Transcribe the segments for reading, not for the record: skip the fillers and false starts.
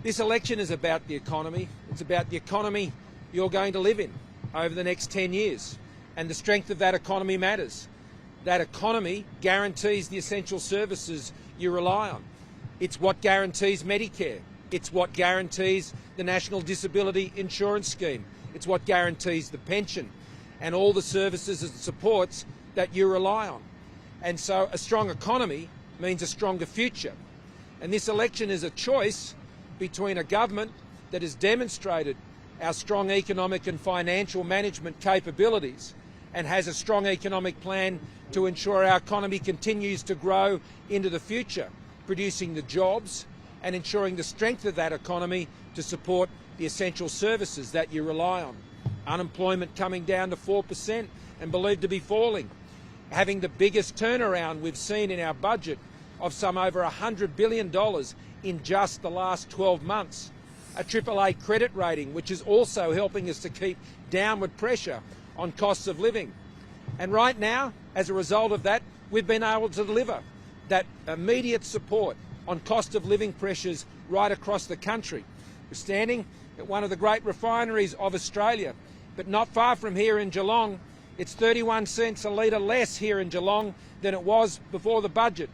This election is about the economy. It's about the economy you're going to live in over the next 10 years. And the strength of that economy matters. That economy guarantees the essential services you rely on. It's what guarantees Medicare. It's what guarantees the National Disability Insurance Scheme. It's what guarantees the pension and all the services and supports that you rely on. And so a strong economy means a stronger future. And this election is a choice between a government that has demonstrated our strong economic and financial management capabilities and has a strong economic plan to ensure our economy continues to grow into the future, producing the jobs and ensuring the strength of that economy to support the essential services that you rely on. Unemployment coming down to 4% and believed to be falling. Having the biggest turnaround we've seen in our budget of some over $100 billion in just the last 12 months. A AAA credit rating, which is also helping us to keep downward pressure on costs of living. And right now, as a result of that, we've been able to deliver that immediate support on cost of living pressures right across the country. We're standing at one of the great refineries of Australia, but not far from here in Geelong, it's 31 cents a litre less here in Geelong than it was before the budget,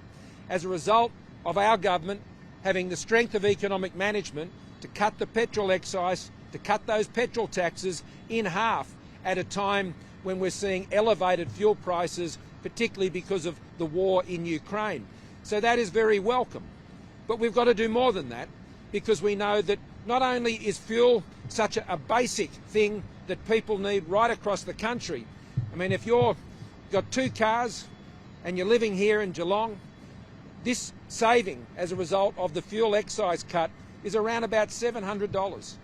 as a result of our government having the strength of economic management to cut the petrol excise, to cut those petrol taxes in half at a time when we're seeing elevated fuel prices, particularly because of the war in Ukraine. So that is very welcome. But we've got to do more than that, because we know that not only is fuel such a basic thing that people need right across the country. I mean, if you've got 2 cars and you're living here in Geelong, this saving as a result of the fuel excise cut is around about $700.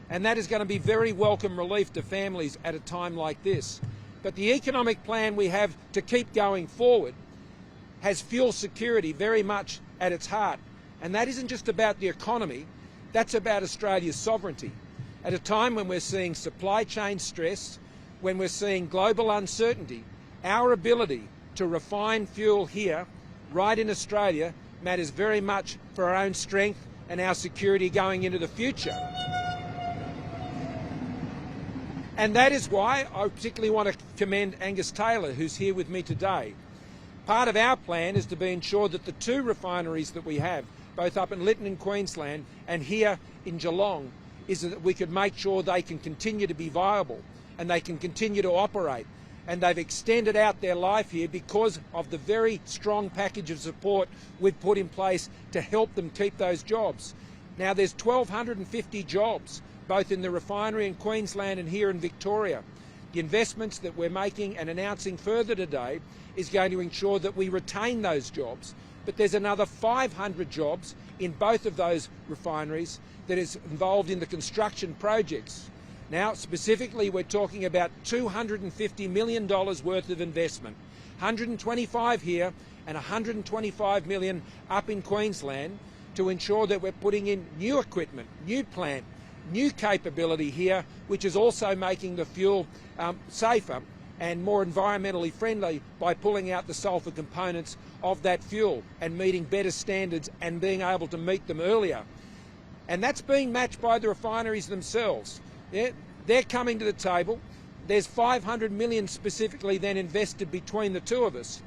And that is going to be very welcome relief to families at a time like this. But the economic plan we have to keep going forward has fuel security very much at its heart. And that isn't just about the economy, that's about Australia's sovereignty. At a time when we're seeing supply chain stress, when we're seeing global uncertainty, our ability to refine fuel here, right in Australia, matters very much for our own strength and our security going into the future. And that is why I particularly want to commend Angus Taylor, who's here with me today. Part of our plan is to be ensured that the 2 refineries that we have, both up in Lytton in Queensland and here in Geelong, is that we could make sure they can continue to be viable and they can continue to operate. And they've extended out their life here because of the very strong package of support we've put in place to help them keep those jobs. Now there's 1,250 jobs, both in the refinery in Queensland and here in Victoria. The investments that we're making and announcing further today is going to ensure that we retain those jobs. But there's another 500 jobs in both of those refineries that is involved in the construction projects. Now, specifically, we're talking about $250 million worth of investment, 125 here and 125 million up in Queensland, to ensure that we're putting in new equipment, new plant, new capability here, which is also making the fuel safer and more environmentally friendly by pulling out the sulphur components of that fuel and meeting better standards and being able to meet them earlier. And that's being matched by the refineries themselves. Yeah, they're coming to the table. There's $500 million specifically then invested between the 2 of us.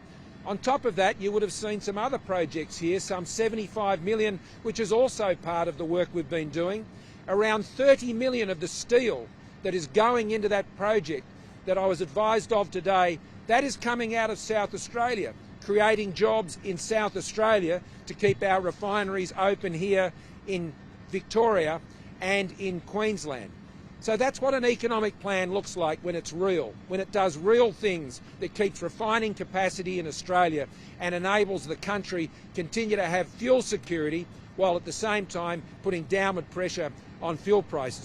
On top of that, you would have seen some other projects here, some $75 million, which is also part of the work we've been doing. Around $30 million of the steel that is going into that project that I was advised of today, that is coming out of South Australia, creating jobs in South Australia to keep our refineries open here in Victoria and in Queensland. So that's what an economic plan looks like when it's real, when it does real things that keeps refining capacity in Australia and enables the country continue to have fuel security while at the same time putting downward pressure on fuel prices.